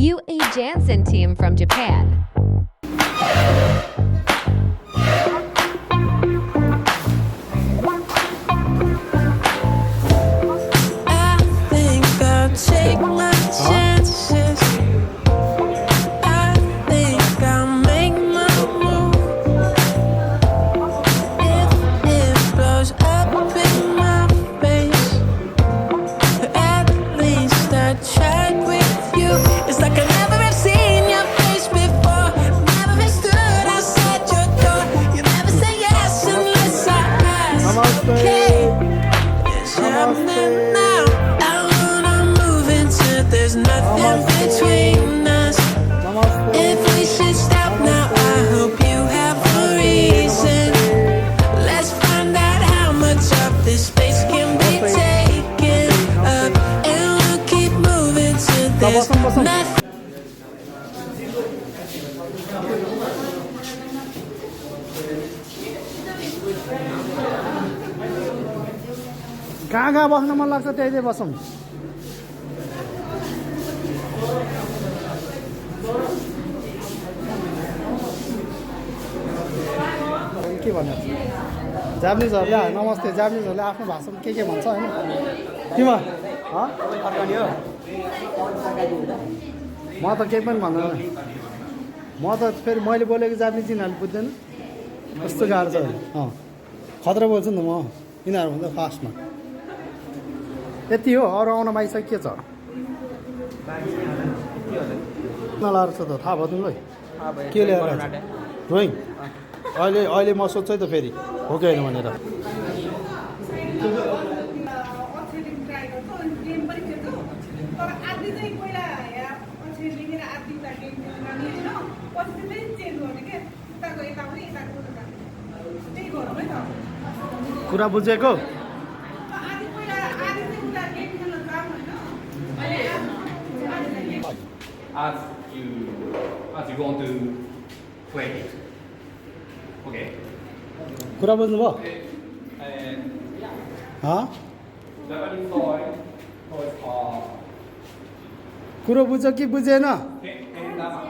UA Jansen team from Japan. I think I'll take my chances. I think I'll make my move. If it blows up in my face, at least I tried with you. It's like I never have seen your face before. Never have stood outside your door. You never say yes unless I ask. Okay, it's happening now. I wanna move into there's nothing between us. If we should stop now, I hope you have a reason. Let's find out how much of this space can be taken up, and we'll keep moving to there's nothing. कहाँ बस्न मन लाग्छ त्यही बसौँ के भन्नु जापानिजहरूले नमस्ते जापानिजहरूले आफ्नो भाषामा के भन्छ होइन किमा म त केही पनि भन्दैन म त फेरि मैले बोलेको जापानिज यिनीहरूले बुझ्दैन कस्तो गाह्रो छ खतरा बोल्छु नि त म यिनीहरूभन्दा फास्टमा यति हो अरू आउन बाइसक्यो के छ नलाएर छ त थाहा भयो तिमीलाई के ल्याएर ड्रइङ अहिले अहिले म सोध्छु है त फेरि हो कि होइन भनेर कुरा बुझेको as you want to play it. Okay. कुरा बुझ्नुभयो Japanese toys are कुरो बुझ्यो कि बुझेन kendama.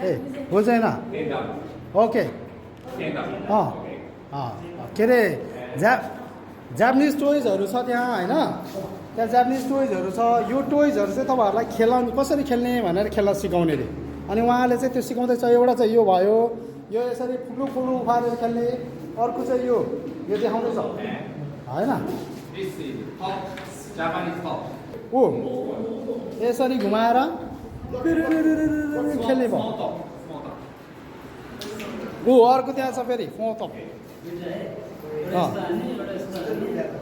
ए बुझेन Kendama. Okay Kendama. के अरे जापानिज टोइजहरू छ त्यहाँ होइन त्यहाँ जापानिज टोइजहरू छ यो टोइजहरू चाहिँ तपाईँहरूलाई खेलाउने कसरी खेल्ने भनेर खेल्न सिकाउने अरे अनि उहाँले चाहिँ त्यो सिकाउँदैछ एउटा चाहिँ यो भयो यो यसरी फुलु फुलु उफारेर खेल्ने अर्को चाहिँ यो देखाउँदैछ होइन This is top Japanese top. ओ यसरी घुमाएर खेल्ने भयो Small top. ऊ अर्को त्यहाँ छ फेरि फोतप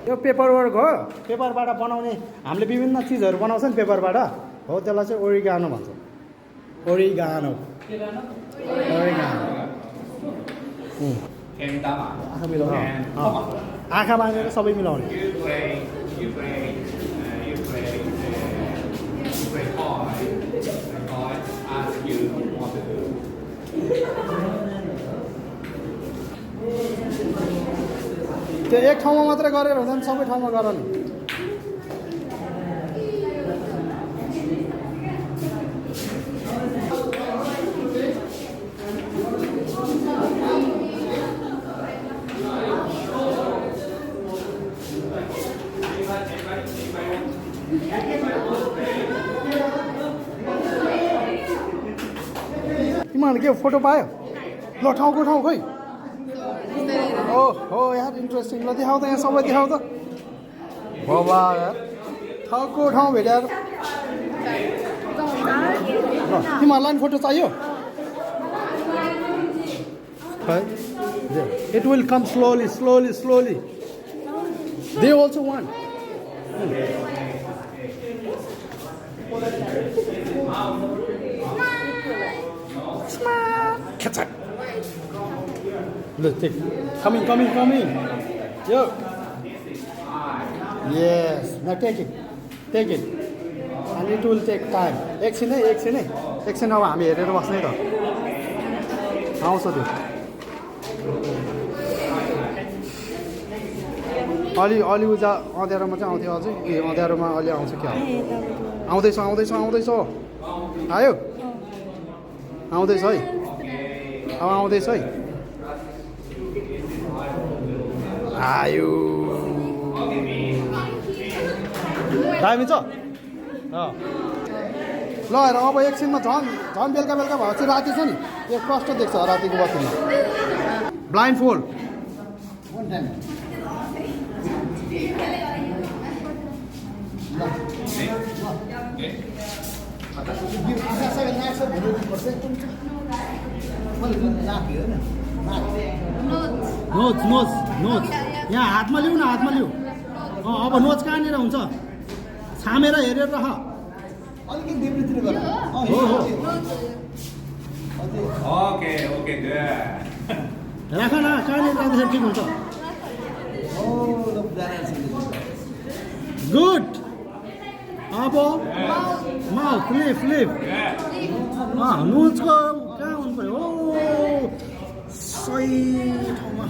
यो पेपर वर्क हो पेपरबाट बनाउने हामीले विभिन्न चिजहरू बनाउँछ नि पेपरबाट हो त्यसलाई चाहिँ ओरिगानो भन्छ ओरिगानो Kendama. आँखा मिलाउने And Toma. आँखा बाँधेर सबै मिलाउने You play toy as you want to do. त्यो एक ठाउँमा मात्रै गरेर हुँदैन सबै ठाउँमा गर नि तिमीहरूले के फोटो पायो ल ठाउँको ठाउँ खोइ ओ हो यार इन्ट्रेस्टिङ ल देखाउ त यहाँ सबै देखाउ त बाबा यार ठाउँको ठाउँ भेटाएर ल तिमीहरूलाई पनि फोटो चाहियो it will come slowly slowly slowly they also one Look, take. Coming. Yo. Yes. Now take it. And it will take time. एकछिन है अब हामी हेरेर बस्ने त आउँछ त्यो अलि अलि उजा अँध्यारोमा चाहिँ आउँथ्यो अझै ए अँध्यारोमा अलि आउँछ क्या आउँदैछ आउँदैछ आउँदैछ आयो आउँदैछ है अब आउँदैछ है आयो दामी छ ल हेर अब एकछिनमा झन् झन् बेलुका बेलुका भयो चाहिँ राति छ नि यो प्रष्ट देख्छ रातिको बत्तीमा ब्लाइन्ड फोल्ड नोच नोच नोच यहाँ हातमा लिऊ न हातमा लिऊ अब नोच कहाँनिर हुन्छ छामेर हेरेर रह अलिकति देब्रेतिर गर हो हो Okay, okay, good. राख न कहाँनिर राख्दाखेरि ठिक हुन्छ गुड अब माउथ फ्लिप फ्लिप नुजको कहाँ हुनु पऱ्यो हो सही ठाउँमा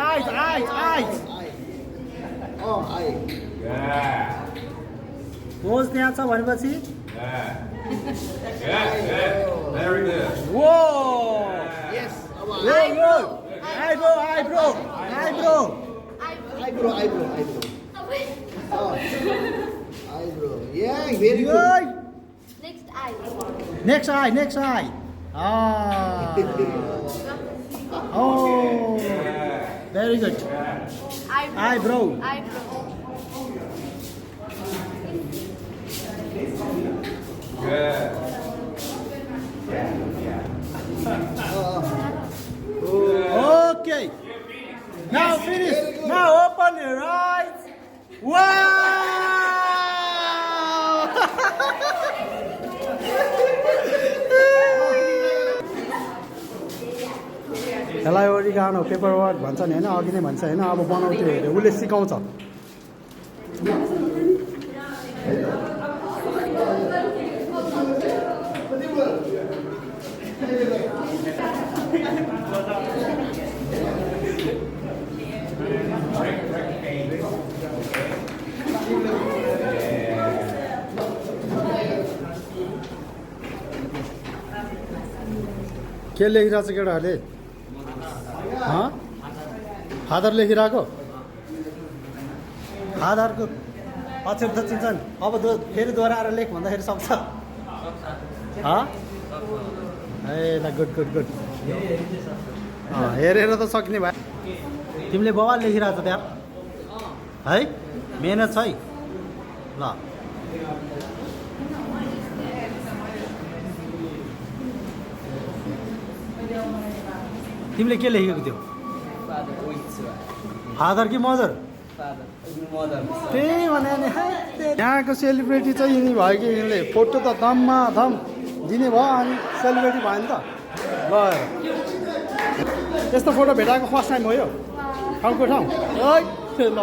आइज आइज आइज Good. नोज त्यहाँ छ भनेपछि Good. Good, good. Very good. वो good eyebrow eyebrow eyebrow eyebrow eyebrow eyebrow eyebrow या very good Next eye. Next eye next eye oh very good Eyebrow. Eyebrow. Eyebrow. Good. Okay. Now finish. Now open your eyes. Wow! यसलाई oregano paper work भन्छ नि होइन अघि नै भन्छ होइन अब बनाउँथ्यो अरे उसले सिकाउँछ के लेखिरहेको छ केटाहरूले फादर लेखिरहेको फादरको अक्षर त चिन्छन् अब फेरि दोहोऱ्याएर लेख भन्दाखेरि सक्छ ए ल गुड गुड गुड हेरेर त सक्ने भयो तिमीले बवाल लेखिरहेको छ त्यहाँ है मेहनत छ है ल तिमीले के लेखेको थियो फादर कि मदर त्यही भने नि यहाँको सेलिब्रेटी चाहिँ यिनी भयो कि यिनले फोटो त दममा दम दिने भयो अनि सेलिब्रेटी भयो नि त ल यस्तो फोटो भेटाएको फर्स्ट टाइम हो यो ठाउँको ठाउँ है ल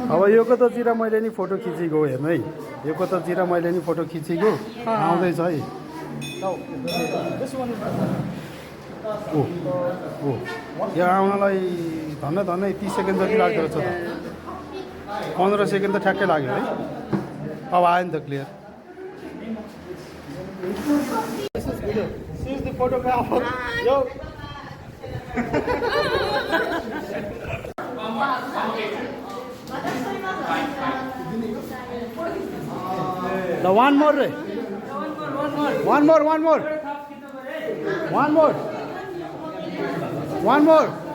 अब यो त चिरा मैले नि फोटो खिचेको हेर्नु है यो त चिरा मैले नि फोटो खिचेको आउँदैछ है ओ ओ यहाँ आउनलाई धन्नै धन्नै 30 सेकेन्ड जति लाग्दो रहेछ त 15 सेकेन्ड त ठ्याक्कै लाग्यो है अब आयो नि त क्लियर फोटोग्राफर यो The one more. One more. One more. One more.